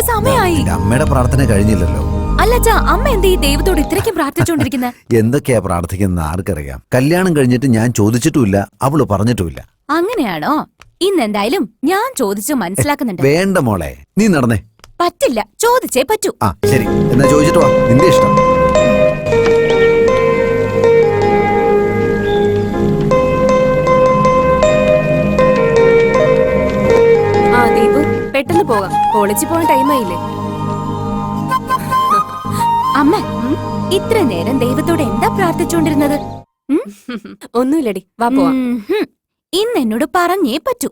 പോകേണ്ട സമയമായി. അമ്മയുടെ പ്രാർത്ഥന കഴിഞ്ഞില്ലല്ലോ. അല്ലച്ചാ, അമ്മ എന്താ ഈ ദൈവത്തോട് ഇത്രയ്ക്കും പ്രാർത്ഥിച്ചോണ്ടിരിക്കുന്നത്? എന്തൊക്കെയാ പ്രാർത്ഥിക്കുന്ന ആർക്കറിയാം. കല്യാണം കഴിഞ്ഞിട്ട് ഞാൻ ചോദിച്ചിട്ടുമില്ല, അവള് പറഞ്ഞിട്ടുമില്ല. അങ്ങനെയാണോ? ഇന്നെന്തായാലും ഞാൻ ചോദിച്ചു മനസ്സിലാക്കുന്നുണ്ട്. വേണ്ട മോളെ, നീ നടന്നേ. പറ്റില്ല, ചോദിച്ചേ പറ്റൂ. ആ ശരി, എന്നാ ചോദിച്ചിട്ട് വാ, നിന്റെ ഇഷ്ടം. ആ ദീപു, പെട്ടെന്ന് പോകാം, കോളേജിൽ പോകാൻ ടൈമായില്ലേ? അമ്മ, ഇത്ര നേരം ദൈവത്തോട് എന്താ പ്രാർത്ഥിച്ചോണ്ടിരുന്നത്? ഒന്നുമില്ലടി, വാ പോവാം. ഇന്ന് എന്നോട് പറഞ്ഞേ പറ്റൂ.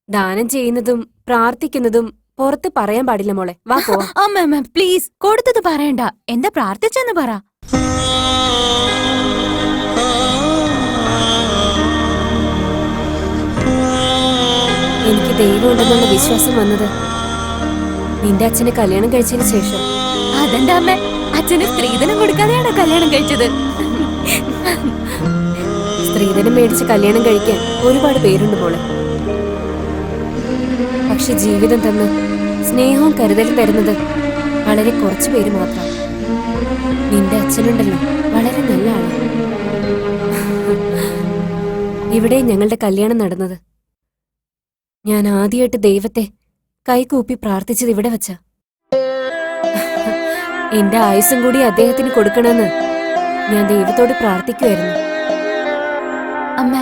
ദാനം ചെയ്യുന്നതും പ്രാർത്ഥിക്കുന്നതും പുറത്ത് പറയാൻ പാടില്ല മോളെ, വാ പോവാം. അമ്മ പ്ലീസ്, കൊടുത്തത് പറയണ്ട. എന്താ പ്രാർത്ഥിച്ചെന്ന് പറ. എനിക്ക് ദൈവം ഉണ്ടെന്നുള്ള വിശ്വാസം വന്നത് നിന്റെ അച്ഛന് കല്യാണം കഴിച്ചതിന് ശേഷം. അതെന്താ അമ്മ, അച്ഛന് സ്ത്രീധനം കൊടുക്കാതെയാണോ കല്യാണം കഴിച്ചത്? സ്ത്രീധനം മേടിച്ച് കല്യാണം കഴിക്കാൻ ഒരുപാട് പേരുണ്ട് മോളെ. പക്ഷെ ജീവിതം തന്ന് സ്നേഹവും കരുതലും തരുന്നത് വളരെ കുറച്ചു പേര് മാത്രം. നിന്റെ അച്ഛനുണ്ടല്ലോ, വളരെ നല്ല ആളാണ്. ഇവിടെ ഞങ്ങളുടെ കല്യാണം നടന്നത് ഞാൻ ആദ്യമായിട്ട് ദൈവത്തെ കൈകൂപ്പി പ്രാർത്ഥിച്ചത് ഇവിടെ വച്ച. എന്റെ ആയുസ്സും കൂടി അദ്ദേഹത്തിന് കൊടുക്കണമെന്ന് ഞാൻ ദൈവത്തോട് പ്രാർത്ഥിക്കുമായിരുന്നു. അമ്മ,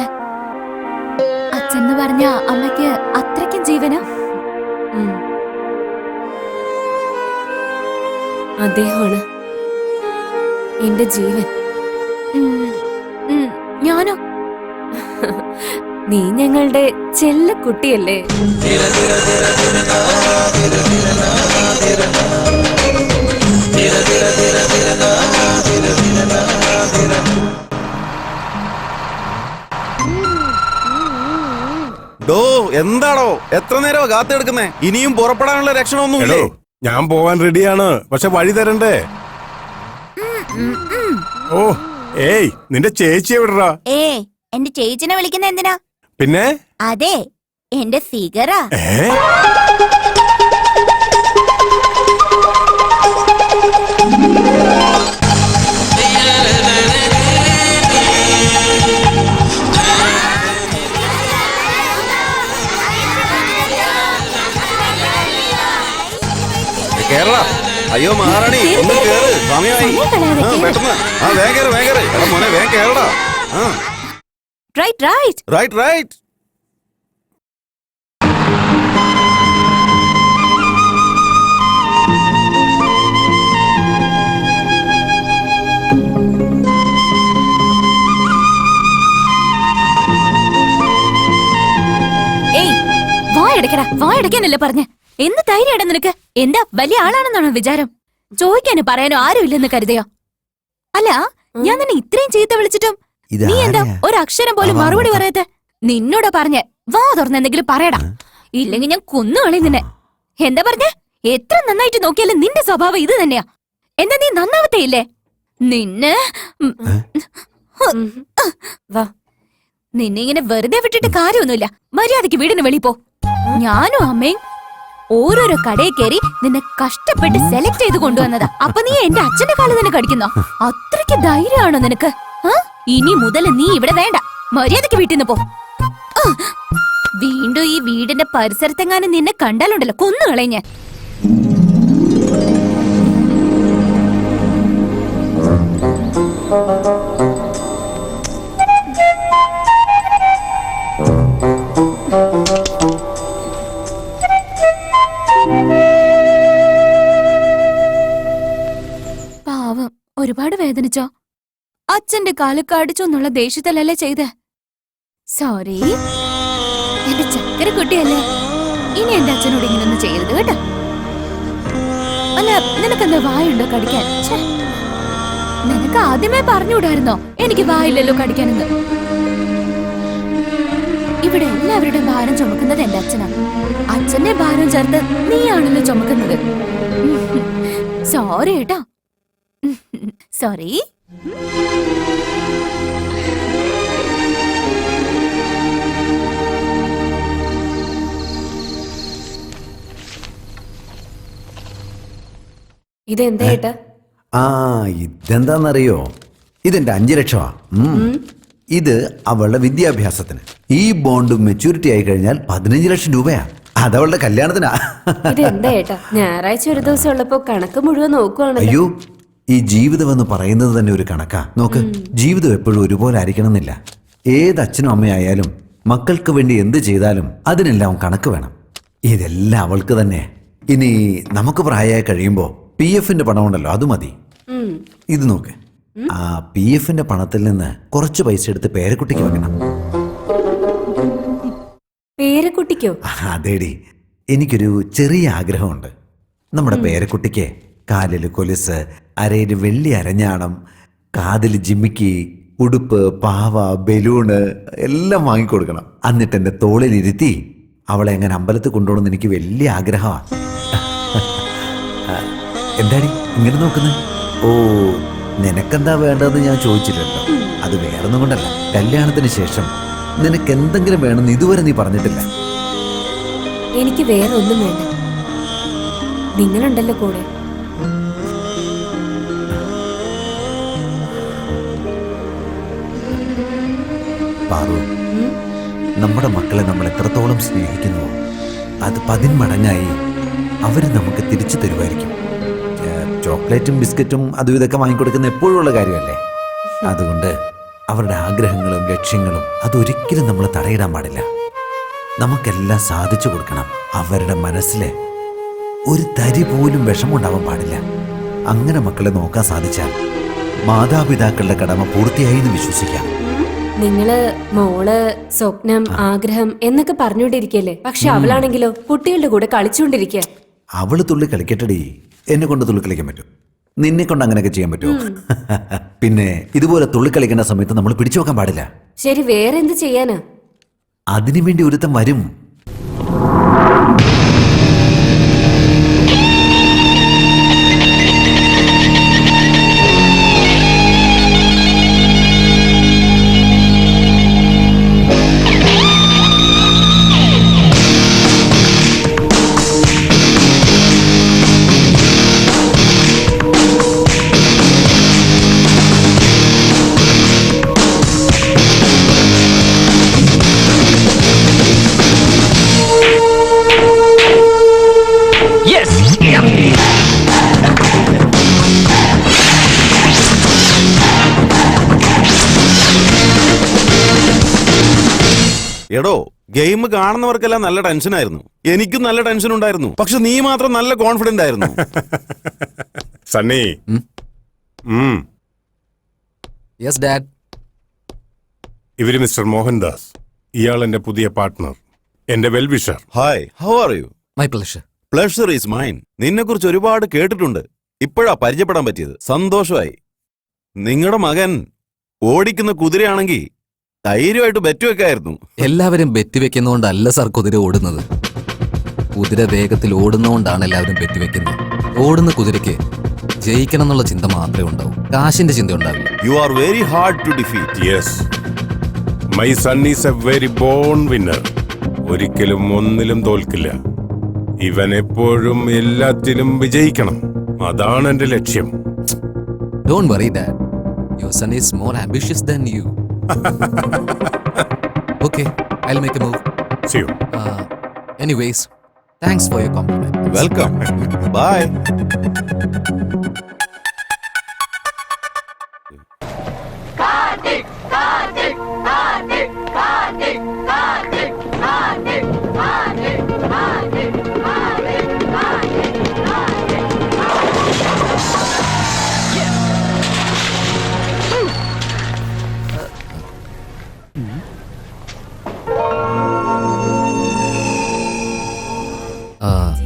അച്ഛന്ന് പറഞ്ഞ അമ്മയ്ക്ക് അത്രയ്ക്കും ജീവനാ? അദ്ദേഹമാണ് എന്റെ ജീവൻ. ഞാനോ? നീ ഞങ്ങളുടെ ചെല്ല കുട്ടിയല്ലേ? ഡോ, എന്താണോ എത്ര നേരമാ കാത്തെടുക്കുന്നേ? ഇനിയും പുറപ്പെടാനുള്ള ലക്ഷണമൊന്നുമില്ലേ? ഞാൻ പോവാൻ റെഡിയാണ്, പക്ഷെ വഴി തരണ്ടേ? ഓ ഏയ്, നിന്റെ ചേച്ചി എവിടാ? എന്റെ ചേച്ചിനെ വിളിക്കുന്ന എന്തിനാ? പിന്നെ അതെ, എന്റെ ഫിഗറാ. കേരള, അയ്യോ മഹാറാണി, ഒന്ന് കേറ്, സമയമായി. പെട്ടെന്ന്, ആ വേഗം കേറ്, വേഗം കേറ്. എടാ മോനെ, വേഗം കേറടാ. Right right right right. ഏയ്, വായടക്കടാ, വായടക്കാനല്ലേ പറഞ്ഞ? എന്ത് ധൈര്യടാ നിനക്ക്? എന്താ വലിയ ആളാണെന്നാണോ വിചാരം? ചോദിക്കാനോ പറയാനോ ആരുമില്ലെന്ന് കരുതയോ? അല്ല, ഞാൻ നിന്നെ ഇത്രയും ചീത്ത വിളിച്ചിട്ടും നീ എന്താ ഒരക്ഷരം പോലും മറുപടി പറയാത്തെ? നിന്നോട് പറഞ്ഞ് വാ തുറന്ന് എന്തെങ്കിലും പറയടാ, ഇല്ലെങ്കിൽ ഞാൻ കൊന്നുകളയും നിന്നെ. എന്താ പറഞ്ഞേ? എത്ര നന്നായിട്ട് നോക്കിയാലും നിന്റെ സ്വഭാവം ഇത് തന്നെയാ. എന്താ നീ നന്നാവത്തേ ഇല്ലേ? നിന്നെ നിന്നെ ഇങ്ങനെ വെറുതെ വിട്ടിട്ട് കാര്യമൊന്നുമില്ല. മര്യാദയ്ക്ക് വീടിന് വെളി പോ. ഞാനും അമ്മയും ഓരോരോ കടയിൽ കയറി നിന്നെ കഷ്ടപ്പെട്ട് സെലക്ട് ചെയ്ത് കൊണ്ടുവന്നതാ. അപ്പൊ നീ എന്റെ അച്ഛന്റെ കാലം തന്നെ കടിക്കുന്നോ? അത്രയ്ക്ക് ധൈര്യമാണോ നിനക്ക്? ഇനി മുതൽ നീ ഇവിടെ വേണ്ട, മര്യാദയ്ക്ക് വീട്ടിൽ നിന്ന് പോ. വീണ്ടും ഈ വീടിന്റെ പരിസരത്തെങ്ങാനും നിന്നെ കണ്ടാലുണ്ടല്ലോ, കൊന്നുകളയും ഞാൻ. പാവം, ഒരുപാട് വേദനിച്ചോ? അച്ഛന്റെ കാല് കടിച്ചോന്നുള്ള ദേഷ്യത്തിലല്ലേ ചെയ്ത്? സോറി, എന്റെ ചക്കര കുട്ടിയല്ലേ. ഇനി എന്റെ അച്ഛനോട് ഇങ്ങനൊന്നും ചെയ്യരുത് കേട്ടോ. അല്ല, നിനക്കെന്താ വായുണ്ടോ കടിക്കാൻ? നിനക്ക് ആദ്യമേ പറഞ്ഞുകൂടായിരുന്നോ എനിക്ക് വായില്ലല്ലോ കടിക്കാനെന്ന്? ഇവിടെ എല്ലാവരുടെ ഭാരം ചുമക്കുന്നത് എന്റെ അച്ഛനാ. അച്ഛന്റെ ഭാരം ചേർത്ത് നീയാണല്ലോ ചുമക്കുന്നത്. സോറി കേട്ടോ, സോറി. ഇതെന്താ ഏട്ടാ? ആ ഇതെന്താന്നറിയോ, ഇതെന്റെ 5 ലക്ഷമാ. ഇത് അവളുടെ വിദ്യാഭ്യാസത്തിന്. ഈ ബോണ്ട് മെച്യൂരിറ്റി ആയി കഴിഞ്ഞാൽ 15 ലക്ഷം രൂപയാ. അതവളുടെ കല്യാണത്തിനാ. ഇതെന്താ ഏട്ടാ? ഞായറാഴ്ച ഒരു ദിവസം ഉള്ളപ്പോ കണക്ക് മുഴുവൻ നോക്കുവാണല്ലോ. അയ്യോ, ഈ ജീവിതം എന്ന് പറയുന്നത് തന്നെ ഒരു കണക്കാ. നോക്ക്, ജീവിതം എപ്പോഴും ഒരുപോലെ ആയിരിക്കണം എന്നില്ല. ഏത് അച്ഛനും അമ്മയായാലും മക്കൾക്ക് വേണ്ടി എന്ത് ചെയ്താലും അതിനെല്ലാം കണക്ക് വേണം. ഇതെല്ലാം അവൾക്ക് തന്നെ. ഇനി നമുക്ക് പ്രായമായി കഴിയുമ്പോ PF പണം ഉണ്ടല്ലോ, അത് മതി. ഇത് നോക്ക്, ആ PF പണത്തിൽ നിന്ന് കുറച്ച് പൈസ എടുത്ത് പേരക്കുട്ടിക്ക് വെക്കണം. പേരക്കുട്ടിക്കോ? അതേടി, എനിക്കൊരു ചെറിയ ആഗ്രഹമുണ്ട്. നമ്മുടെ പേരക്കുട്ടിക്ക് കാലില് കൊലുസ്, അരയില് വെള്ളി അരഞ്ഞാണം, കാതില് ജിമിക്കി, ഉടുപ്പ്, പാവ, ബലൂണ് എല്ലാം വാങ്ങിക്കൊടുക്കണം. എന്നിട്ട് എൻ്റെ തോളിലിരുത്തി അവളെ എങ്ങനെ അമ്പലത്തിൽ കൊണ്ടുപോകണമെന്ന് എനിക്ക് വലിയ ആഗ്രഹമാണ്. എന്താടി ഇങ്ങനെ നോക്കുന്നത്? ഓ, നിനക്കെന്താ വേണ്ടതെന്ന് ഞാൻ ചോദിച്ചില്ലല്ലോ. അത് വേറൊന്നും കൊണ്ടല്ല, കല്യാണത്തിന് ശേഷം നിനക്ക് എന്തെങ്കിലും വേണമെന്ന് ഇതുവരെ നീ പറഞ്ഞിട്ടില്ല. എനിക്ക് വേറെ ഒന്നും വേണ്ട, നിങ്ങളുണ്ടല്ലോ കൂടെ. പാറു, നമ്മുടെ മക്കളെ നമ്മൾ എത്രത്തോളം സ്നേഹിക്കുന്നുവോ അത് 10 മടങ്ങായി അവർ നമുക്ക് തിരിച്ചു തരുമായിരിക്കും. ചോക്ലേറ്റും ബിസ്ക്കറ്റും അതും ഇതൊക്കെ വാങ്ങിക്കൊടുക്കുന്ന എപ്പോഴുള്ള കാര്യമല്ലേ. അതുകൊണ്ട് അവരുടെ ആഗ്രഹങ്ങളും ലക്ഷ്യങ്ങളും അതൊരിക്കലും നമ്മൾ തടയിടാൻ പാടില്ല. നമുക്കെല്ലാം സാധിച്ചു കൊടുക്കണം. അവരുടെ മനസ്സിലെ ഒരു തരി പോലും വിഷമുണ്ടാവാൻ പാടില്ല. അങ്ങനെ മക്കളെ നോക്കാൻ സാധിച്ചാൽ മാതാപിതാക്കളുടെ കടമ പൂർത്തിയായി എന്ന് വിശ്വസിക്കാം. നിങ്ങള് മോള് സ്വപ്നം, ആഗ്രഹം എന്നൊക്കെ പറഞ്ഞുകൊണ്ടിരിക്കല്ലേ, പക്ഷെ അവളാണെങ്കിലോ കുട്ടികളുടെ കൂടെ കളിച്ചുകൊണ്ടിരിക്കുക. അവള് തുള്ളി കളിക്കട്ടടി, എന്നെ കൊണ്ട് തുള്ളി കളിക്കാൻ പറ്റും? നിന്നെ കൊണ്ട് അങ്ങനെയൊക്കെ ചെയ്യാൻ പറ്റുമോ? പിന്നെ ഇതുപോലെ തുള്ളി കളിക്കേണ്ട സമയത്ത് നമ്മൾ പിടിച്ചു വെക്കാൻ പാടില്ല. ശരി, വേറെ എന്ത് ചെയ്യാനാ? അതിനുവേണ്ടി ഒരുത്തം വരും. എടോ, ഗെയിം കാണുന്നവർക്കെല്ലാം നല്ല ടെൻഷനായിരുന്നു. എനിക്കും നല്ല ടെൻഷൻ ഉണ്ടായിരുന്നു. പക്ഷെ നീ മാത്രം നല്ല കോൺഫിഡന്റ് ആയിരുന്നു. സണ്ണി. Yes dad. ഇവര് മിസ്റ്റർ മോഹൻദാസ്. ഇയാൾ എന്റെ പുതിയ പാർട്ട്ണർ, എന്റെ well wisher. Hi, how are you? My pleasure. Pleasure is mine. നിന്നെ കുറിച്ച് ഒരുപാട് കേട്ടിട്ടുണ്ട്. ഇപ്പോഴാ പരിചയപ്പെടാൻ പറ്റിയത്. സന്തോഷമായി. നിങ്ങളുടെ മകൻ ഓടിക്കുന്ന കുതിരയാണെങ്കിൽ ധൈര്യമായിട്ട് ബെറ്റ് വെക്കായിരുന്നു. എല്ലാവരും ബെറ്റ് വെക്കുന്നതുകൊണ്ടല്ല സാർ കുതിര ഓടുന്നത്. കുതിര വേഗത്തിൽ ഓടുന്നതുകൊണ്ടാണ് എല്ലാവരും ബെറ്റ് വെക്കുന്നത്. ഓടുന്ന കുതിരയ്ക്ക് ജയിക്കണം എന്നുള്ള ചിന്ത മാത്രമേ ഉണ്ടാവൂ, കാശിന്റെ ചിന്ത ഉണ്ടാവില്ല. You are very hard to defeat. Yes, my son is a very born winner. ഒരിക്കലും ഒന്നിലും തോൽക്കില്ല. ഇവൻ എപ്പോഴും എല്ലാത്തിലും വിജയിക്കണം. അതാണ് എന്റെ ലക്ഷ്യം. Don't worry dad, your sun is more ambitious than you. Okay, I'll make a move. See you. Anyways, thanks for your compliment. Welcome. Bye.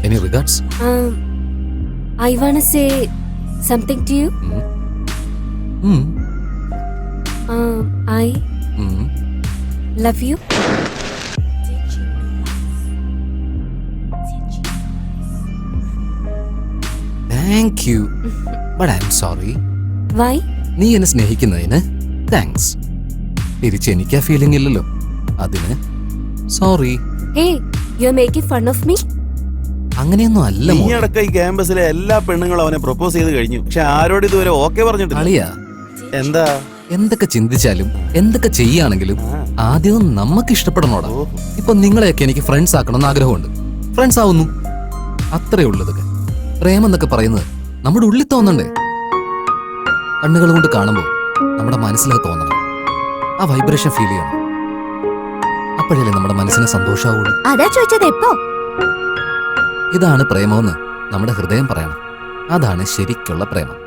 Any regards? I wanna say something to you. I love you. Thank you. But I'm sorry. Why? നീ എന്നെ സ്നേഹിക്കുന്നതിന് thanks. തിരിച്ച് എനിക്ക് ആ feeling ഇല്ലല്ലോ, അതിന് sorry. Hey, you're making fun of me? അങ്ങനെയൊന്നും അല്ല നീ മോളെ. അടക്കം ഈ ക്യാമ്പസിലെ എല്ലാ പെണ്ണുങ്ങളും അവനെ പ്രപ്പോസ് ചെയ്ത് കഴിഞ്ഞു. പക്ഷെ ആരോട് ഇതുവരെ ഓക്കെ പറഞ്ഞിട്ടില്ല. അളിയാ, എന്താ? എന്തൊക്കെ ചിന്തിച്ചാലും എന്തൊക്കെ ചെയ്യാണെങ്കിലും ആദ്യം നമുക്ക് ഇഷ്ടപ്പെടണോടാ. ഇപ്പൊ നിങ്ങളെയൊക്കെ എനിക്ക് ഫ്രണ്ട്സ് ആക്കണമെന്ന് ആഗ്രഹമുണ്ട്. ഫ്രണ്ട്സ് ആവുന്നു, അത്രേ ഉള്ളതൊക്കെ. പ്രേമം എന്നൊക്കെ പറയുന്നത് നമ്മുടെ ഉള്ളിൽ തോന്നണ്ടേ? കണ്ണുകൾ കൊണ്ട് കാണുമ്പോൾ നമ്മുടെ മനസ്സിലത് തോന്നണം. ആ വൈബ്രേഷൻ ഫീൽ ചെയ്യണം. അപ്പോഴല്ലേ നമ്മുടെ മനസ്സിന് സന്തോഷമാവുള്ളൂ. അതാ ചോദിച്ചത് എപ്പോ? ഇതാണ് പ്രേമമെന്ന് നമ്മുടെ ഹൃദയം പറയണം. അതാണ് ശരിക്കുള്ള പ്രേമം.